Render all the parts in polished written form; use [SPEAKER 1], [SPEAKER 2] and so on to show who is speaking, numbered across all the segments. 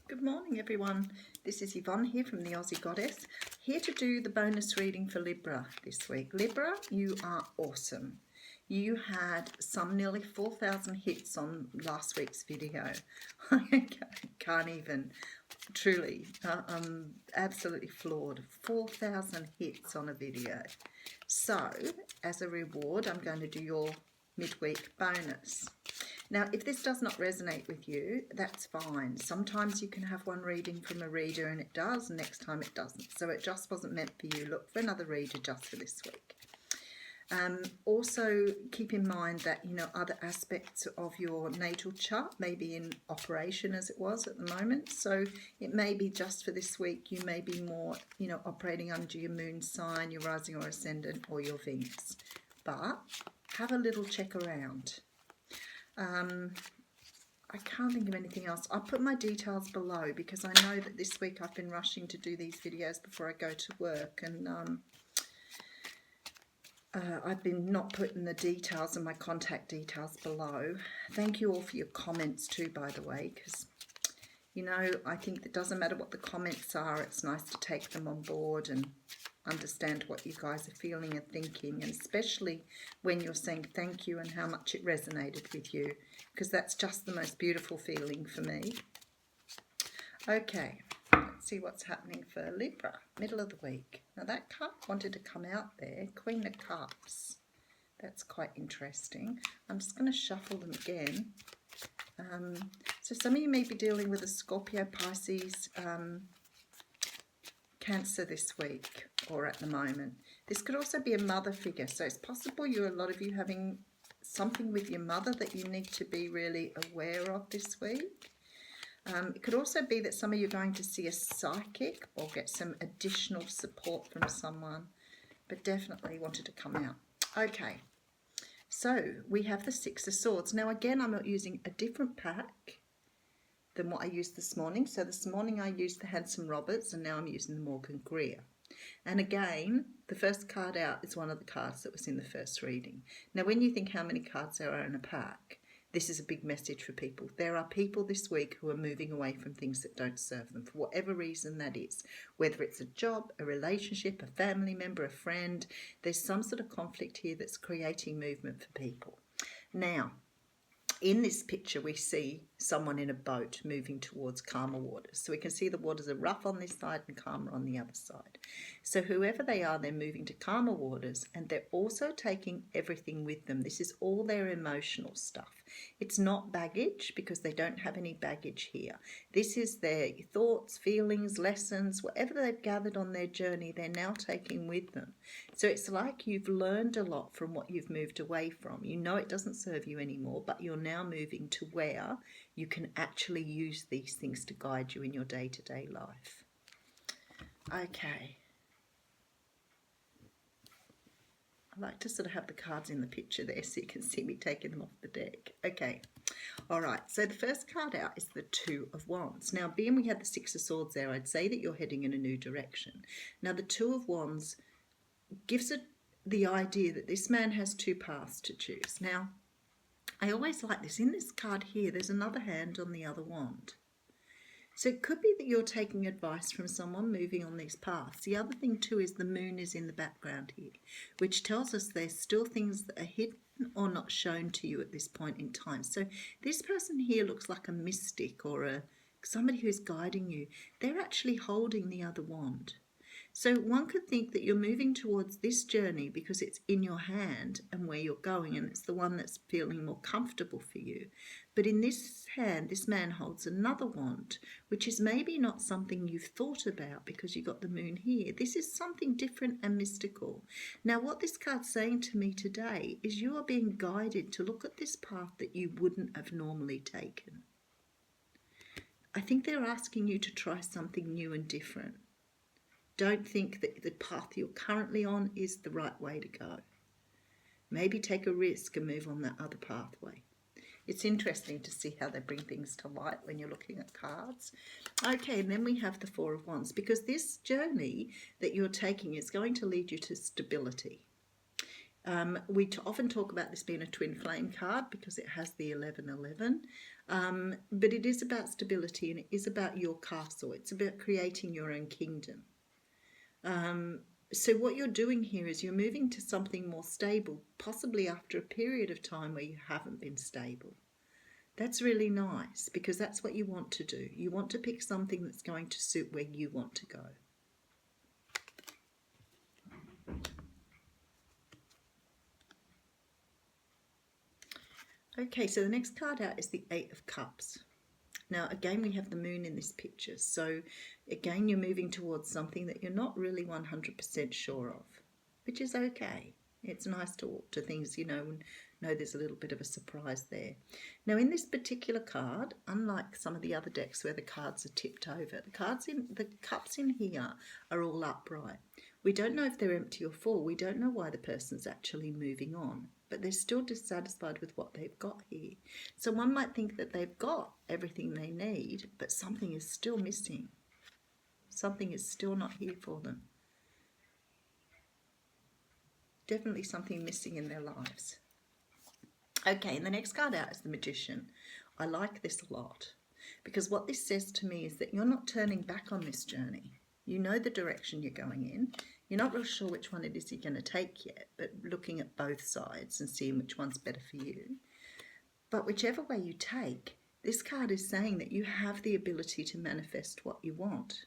[SPEAKER 1] Good morning, everyone. This is Yvonne here from the Aussie Goddess, here to do the bonus reading for Libra this week. Libra, you are awesome. You had some nearly 4,000 hits on last week's video. I can't even, truly, I'm absolutely floored. 4,000 hits on a video. So, as a reward, I'm going to do your midweek bonus. Now, if this does not resonate with you, that's fine. Sometimes you can have one reading from a reader and it does, and next time it doesn't. So it just wasn't meant for you. Look for another reader just for this week. Also, keep in mind that, other aspects of your natal chart may be in operation as it was at the moment. So it may be just for this week, you may be more, operating under your moon sign, your rising or ascendant, or your Venus. But have a little check around. I can't think of anything else. I'll put my details below because I know that this week I've been rushing to do these videos before I go to work, and I've been not putting the details and my contact details below. Thank you all for your comments too, by the way, because I think it doesn't matter what the comments are, it's nice to take them on board and understand what you guys are feeling and thinking, and especially when you're saying thank you and how much it resonated with you, because that's just the most beautiful feeling for me. Okay, let's see what's happening for Libra, middle of the week. Now that card wanted to come out there, Queen of Cups. That's quite interesting. I'm just going to shuffle them again. So some of you may be dealing with a Scorpio, Pisces, Cancer this week or at the moment. This could also be a mother figure. So it's possible a lot of you having something with your mother that you need to be really aware of this week. It could also be that some of you are going to see a psychic or get some additional support from someone, but definitely wanted to come out. Okay, so we have the Six of Swords. Now again, I'm not using a different pack than what I used this morning. So this morning I used the Hanson Roberts, and now I'm using the Morgan Greer. And again, the first card out is one of the cards that was in the first reading. Now, when you think how many cards there are in a pack, this is a big message for people. There are people this week who are moving away from things that don't serve them, for whatever reason that is. Whether it's a job, a relationship, a family member, a friend, there's some sort of conflict here that's creating movement for people. Now, in this picture, we see someone in a boat moving towards calmer waters. So we can see the waters are rough on this side and calmer on the other side. So whoever they are, they're moving to calmer waters, and they're also taking everything with them. This is all their emotional stuff. It's not baggage, because they don't have any baggage here. This is their thoughts, feelings, lessons, whatever they've gathered on their journey, they're now taking with them. So it's like you've learned a lot from what you've moved away from. You know it doesn't serve you anymore, but you're now moving to where you can actually use these things to guide you in your day-to-day life. Okay. I like to sort of have the cards in the picture there so you can see me taking them off the deck. Okay. All right. So the first card out is the Two of Wands. Now, being we had the Six of Swords there, I'd say that you're heading in a new direction. Now, the Two of Wands gives it the idea that this man has two paths to choose. Now, I always like this. In this card here, there's another hand on the other wand. So it could be that you're taking advice from someone moving on these paths. The other thing too is the moon is in the background here, which tells us there's still things that are hidden or not shown to you at this point in time. So this person here looks like a mystic or somebody who's guiding you. They're actually holding the other wand. So one could think that you're moving towards this journey because it's in your hand and where you're going, and it's the one that's feeling more comfortable for you. But in this hand, this man holds another wand, which is maybe not something you've thought about because you got the moon here. This is something different and mystical. Now, what this card's saying to me today is you are being guided to look at this path that you wouldn't have normally taken. I think they're asking you to try something new and different. Don't think that the path you're currently on is the right way to go. Maybe take a risk and move on that other pathway. It's interesting to see how they bring things to light when you're looking at cards. Okay, and then we have the Four of Wands, because this journey that you're taking is going to lead you to stability. We often talk about this being a twin flame card because it has the 1111, but it is about stability and it is about your castle. It's about creating your own kingdom. So what you're doing here is you're moving to something more stable, possibly after a period of time where you haven't been stable. That's really nice because that's what you want to do. You want to pick something that's going to suit where you want to go. Okay, so the next card out is the Eight of Cups. Now, again, we have the moon in this picture. So, again, you're moving towards something that you're not really 100% sure of, which is okay. It's nice to walk to things, you know, and know there's a little bit of a surprise there. Now, in this particular card, unlike some of the other decks where the cards are tipped over, the cups in here are all upright. We don't know if they're empty or full. We don't know why the person's actually moving on, but they're still dissatisfied with what they've got here. So one might think that they've got everything they need, but something is still missing. Something is still not here for them. Definitely something missing in their lives. Okay, and the next card out is the Magician. I like this a lot because what this says to me is that you're not turning back on this journey. You know the direction you're going in. You're not real sure which one it is you're going to take yet, but looking at both sides and seeing which one's better for you. But whichever way you take, this card is saying that you have the ability to manifest what you want.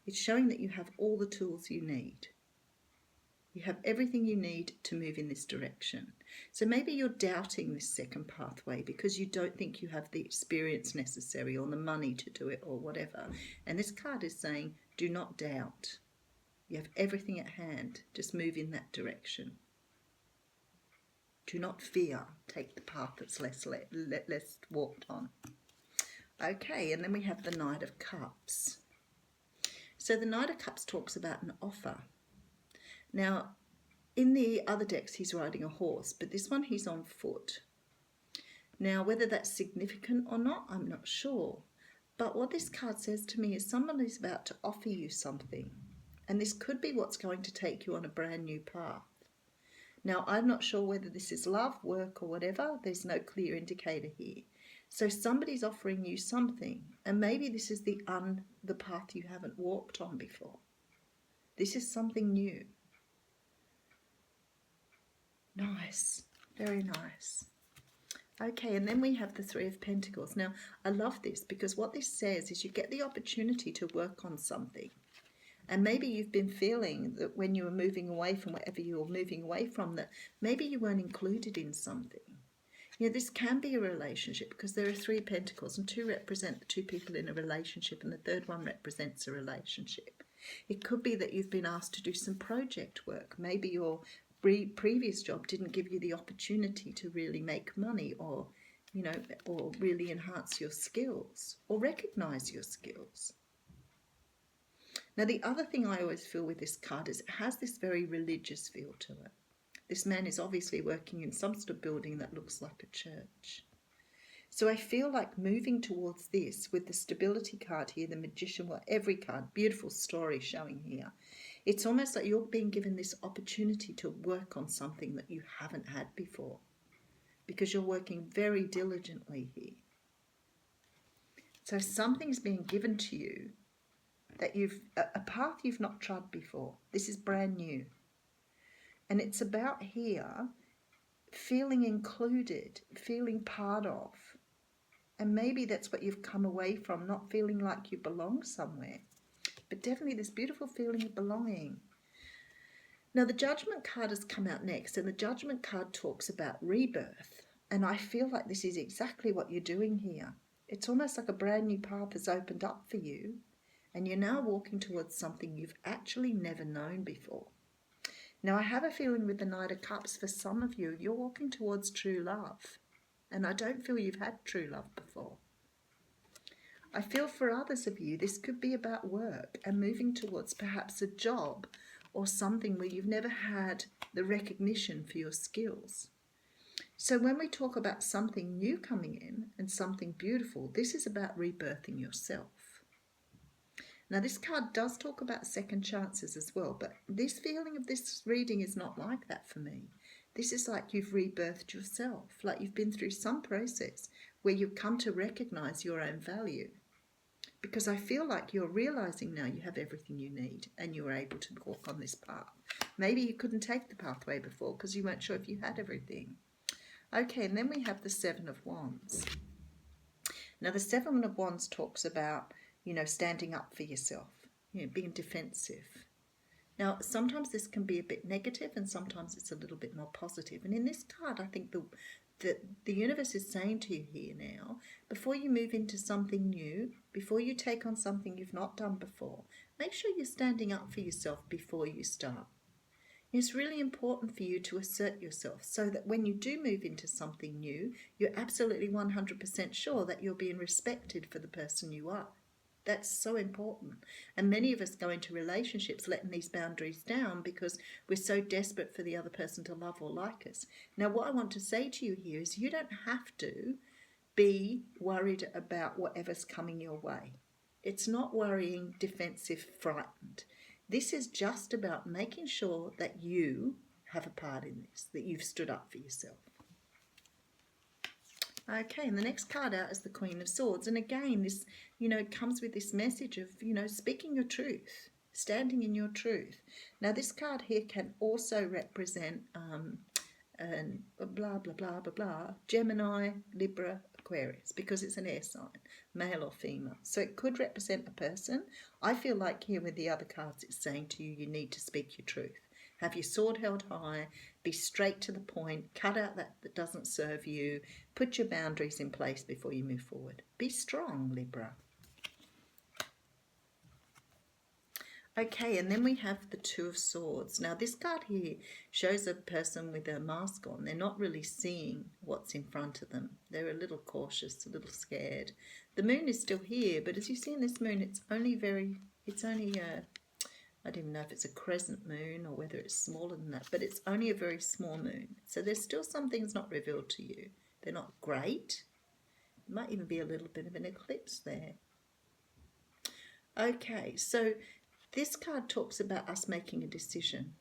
[SPEAKER 1] It's showing that you have all the tools you need. You have everything you need to move in this direction. So maybe you're doubting this second pathway because you don't think you have the experience necessary or the money to do it or whatever. And this card is saying, do not doubt. You have everything at hand. Just move in that direction. Do not fear. Take the path that's less walked on. Okay, and then we have the Knight of Cups. So the Knight of Cups talks about an offer. Now, in the other decks, he's riding a horse, but this one he's on foot. Now, whether that's significant or not, I'm not sure. But what this card says to me is someone is about to offer you something. And this could be what's going to take you on a brand new path. Now, I'm not sure whether this is love, work, or whatever. There's no clear indicator here. So somebody's offering you something, and maybe this is the path you haven't walked on before. This is something new. Nice, very nice. Okay, and then we have the Three of Pentacles. Now, I love this because what this says is you get the opportunity to work on something. And maybe you've been feeling that when you were moving away from whatever you were moving away from, that maybe you weren't included in something. You know, this can be a relationship because there are Three Pentacles and two represent the two people in a relationship and the third one represents a relationship. It could be that you've been asked to do some project work. Maybe your previous job didn't give you the opportunity to really make money or, you know, or really enhance your skills or recognize your skills. Now, the other thing I always feel with this card is it has this very religious feel to it. This man is obviously working in some sort of building that looks like a church. So I feel like moving towards this with the stability card here, the Magician, well, every card, beautiful story showing here. It's almost like you're being given this opportunity to work on something that you haven't had before because you're working very diligently here. So something's being given to you that a path you've not trod before. This is brand new. And it's about here feeling included, feeling part of. And maybe that's what you've come away from, not feeling like you belong somewhere. But definitely this beautiful feeling of belonging. Now the Judgment card has come out next, and the Judgment card talks about rebirth. And I feel like this is exactly what you're doing here. It's almost like a brand new path has opened up for you, and you're now walking towards something you've actually never known before. Now I have a feeling with the Knight of Cups, for some of you, you're walking towards true love. And I don't feel you've had true love before. I feel for others of you, this could be about work and moving towards perhaps a job or something where you've never had the recognition for your skills. So when we talk about something new coming in and something beautiful, this is about rebirthing yourself. Now this card does talk about second chances as well, but this feeling of this reading is not like that for me. This is like you've rebirthed yourself, like you've been through some process where you've come to recognize your own value. Because I feel like you're realizing now you have everything you need and you're able to walk on this path. Maybe you couldn't take the pathway before because you weren't sure if you had everything. Okay, and then we have the Seven of Wands. Now, the Seven of Wands talks about, standing up for yourself, being defensive. Now, sometimes this can be a bit negative and sometimes it's a little bit more positive. And in this card, I think the universe is saying to you here now, before you move into something new, before you take on something you've not done before, make sure you're standing up for yourself before you start. It's really important for you to assert yourself so that when you do move into something new, you're absolutely 100% sure that you're being respected for the person you are. That's so important. And many of us go into relationships letting these boundaries down because we're so desperate for the other person to love or like us. Now, what I want to say to you here is you don't have to be worried about whatever's coming your way. It's not worrying, defensive, frightened. This is just about making sure that you have a part in this, that you've stood up for yourself. Okay, and the next card out is the Queen of Swords. And again, this, it comes with this message of, speaking your truth, standing in your truth. Now, this card here can also represent blah, blah, blah, blah, blah, Gemini, Libra, Aquarius, because it's an air sign, male or female. So it could represent a person. I feel like here with the other cards, it's saying to you, you need to speak your truth. Have your sword held high, be straight to the point, cut out that doesn't serve you, put your boundaries in place before you move forward. Be strong, Libra. Okay, and then we have the Two of Swords. Now, this card here shows a person with a mask on. They're not really seeing what's in front of them. They're a little cautious, a little scared. The moon is still here, but as you see in this moon, it's only I don't even know if it's a crescent moon or whether it's smaller than that, but it's only a very small moon. So there's still some things not revealed to you. They're not great. It might even be a little bit of an eclipse there. Okay, so this card talks about us making a decision.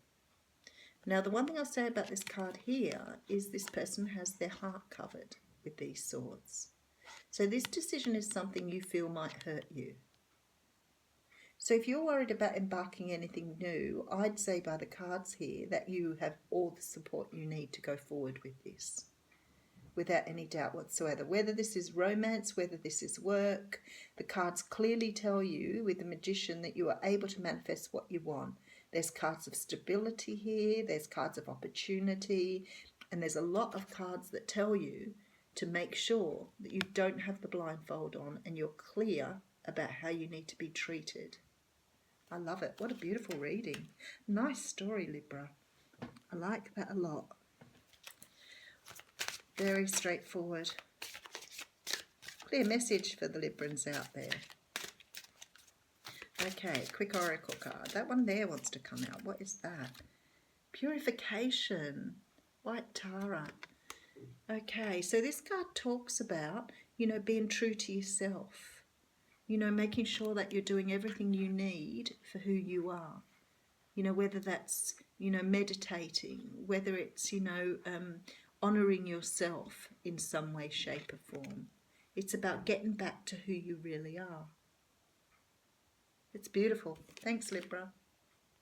[SPEAKER 1] Now, the one thing I'll say about this card here is this person has their heart covered with these swords. So this decision is something you feel might hurt you. So if you're worried about embarking anything new, I'd say by the cards here that you have all the support you need to go forward with this, without any doubt whatsoever. Whether this is romance, whether this is work, the cards clearly tell you with the Magician that you are able to manifest what you want. There's cards of stability here, there's cards of opportunity, and there's a lot of cards that tell you to make sure that you don't have the blindfold on and you're clear about how you need to be treated. I love it. What a beautiful reading. Nice story, Libra. I like that a lot. Very straightforward. Clear message for the Librans out there. Okay, quick oracle card. That one there wants to come out. What is that? Purification. White Tara. Okay, so this card talks about, being true to yourself. Making sure that you're doing everything you need for who you are. Whether that's, meditating, whether it's, honouring yourself in some way, shape or form. It's about getting back to who you really are. It's beautiful. Thanks, Libra.